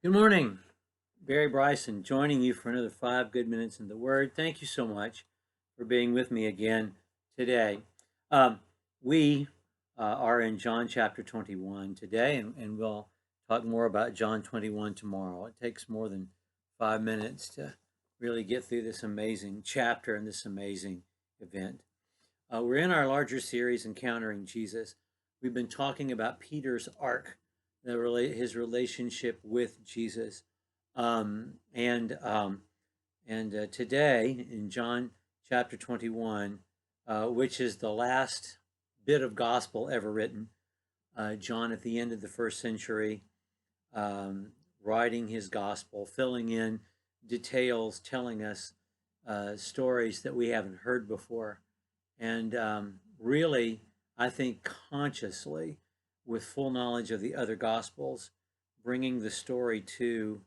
Good morning. Barry Bryson joining you for another 5 good minutes in the Word. Thank you so much for being with me again today. We are in John chapter 21 today, and we'll talk more about John 21 tomorrow. It takes more than 5 minutes to really get through this amazing chapter and this amazing event. We're in our larger series, Encountering Jesus. We've been talking about Peter's arc, his relationship with Jesus. Today in John chapter 21, which is the last bit of gospel ever written, John at the end of the first century, writing his gospel, filling in details, telling us stories that we haven't heard before. And really, I think consciously, with full knowledge of the other gospels, bringing the story to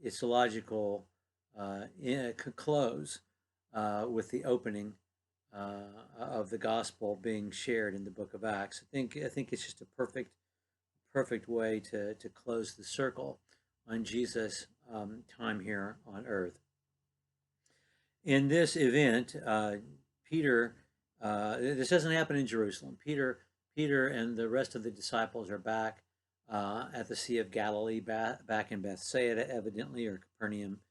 its logical close with the opening of the gospel being shared in the book of Acts. I think it's just a perfect way to close the circle on Jesus' time here on earth. In this event, Peter, this doesn't happen in Jerusalem. Peter and the rest of the disciples are back at the Sea of Galilee, back in Bethsaida, evidently, or Capernaum.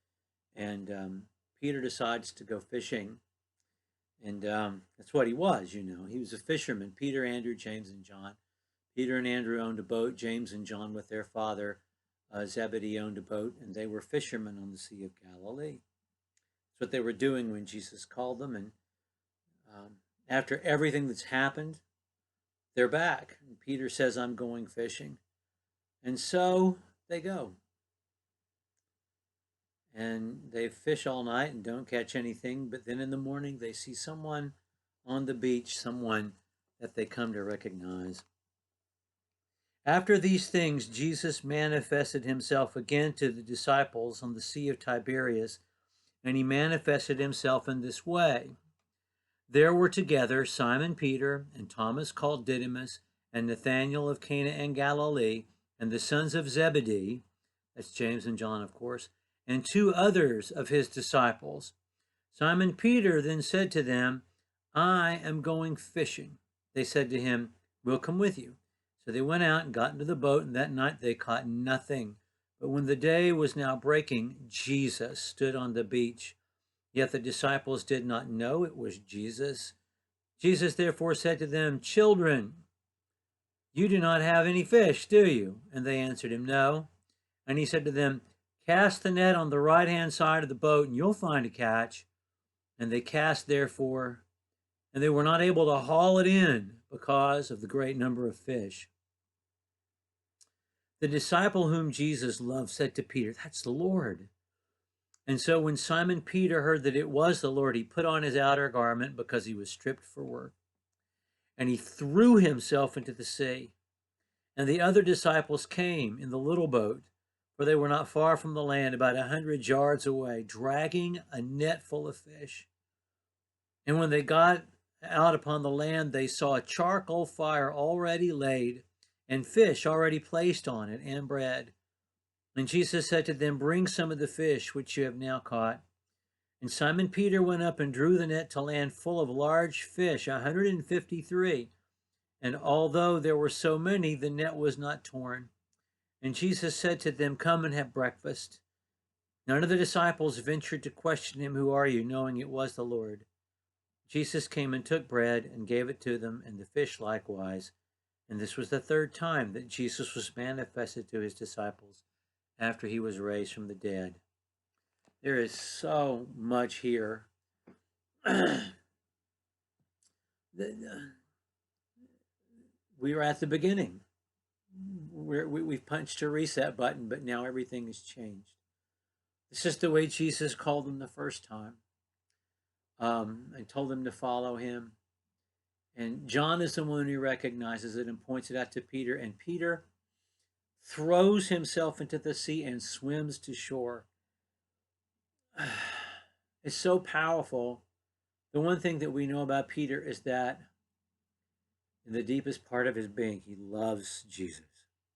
And Peter decides to go fishing. And that's what he was, you know. He was a fisherman. Peter, Andrew, James, and John. Peter and Andrew owned a boat. James and John, with their father, Zebedee, owned a boat. And they were fishermen on the Sea of Galilee. That's what they were doing when Jesus called them. And after everything that's happened, they're back. And Peter says, I'm going fishing. And so they go. And they fish all night and don't catch anything. But then in the morning, they see someone on the beach, someone that they come to recognize. After these things, Jesus manifested himself again to the disciples on the Sea of Tiberias, and he manifested himself in this way. There were together Simon Peter and Thomas called Didymus and Nathanael of Cana in Galilee and the sons of Zebedee, that's James and John, of course, and two others of his disciples. Simon Peter then said to them, I am going fishing. They said to him, we'll come with you. So they went out and got into the boat, and that night they caught nothing. But when the day was now breaking, Jesus stood on the beach. Yet the disciples did not know it was Jesus. Jesus therefore said to them, children, you do not have any fish, do you? And they answered him, no. And he said to them, cast the net on the right-hand side of the boat, and you'll find a catch. And they cast therefore, and they were not able to haul it in because of the great number of fish. The disciple whom Jesus loved said to Peter, that's the Lord. And so when Simon Peter heard that it was the Lord, he put on his outer garment because he was stripped for work. And he threw himself into the sea. And the other disciples came in the little boat, for they were not far from the land, about 100 yards away, dragging a net full of fish. And when they got out upon the land, they saw a charcoal fire already laid, and fish already placed on it, and bread. And Jesus said to them, bring some of the fish which you have now caught. And Simon Peter went up and drew the net to land full of large fish, 153. And although there were so many, the net was not torn. And Jesus said to them, come and have breakfast. None of the disciples ventured to question him, who are you, knowing it was the Lord. Jesus came and took bread and gave it to them, and the fish likewise. And this was the third time that Jesus was manifested to his disciples after he was raised from the dead. There is so much here. We were at the beginning. We've punched a reset button, but now everything has changed. This is the way Jesus called them the first time, and told them to follow him. And John is the one who recognizes it and points it out to Peter, and Peter throws himself into the sea and swims to shore. It's so powerful. The one thing that we know about Peter is that in the deepest part of his being, he loves Jesus.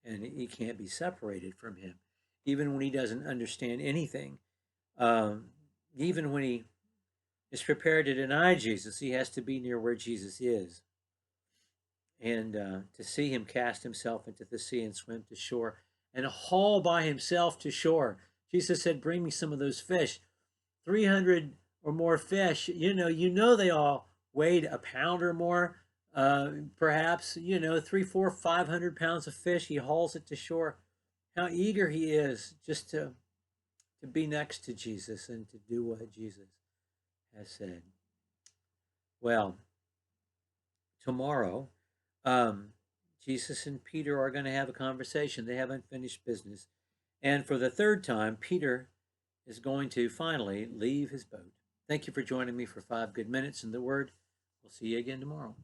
and he can't be separated from him, even when he doesn't understand anything. Even when he is prepared to deny Jesus, he has to be near where Jesus is. And to see him cast himself into the sea and swim to shore and haul by himself to shore. Jesus said, bring me some of those fish. 300 or more fish, you know they all weighed a pound or more, perhaps, 3, 4, 500 pounds of fish. He hauls it to shore. How eager he is just to be next to Jesus and to do what Jesus has said. Well, tomorrow, Jesus and Peter are going to have a conversation. They haven't finished business. And for the third time, Peter is going to finally leave his boat. Thank you for joining me for 5 good minutes in the Word. We'll see you again tomorrow.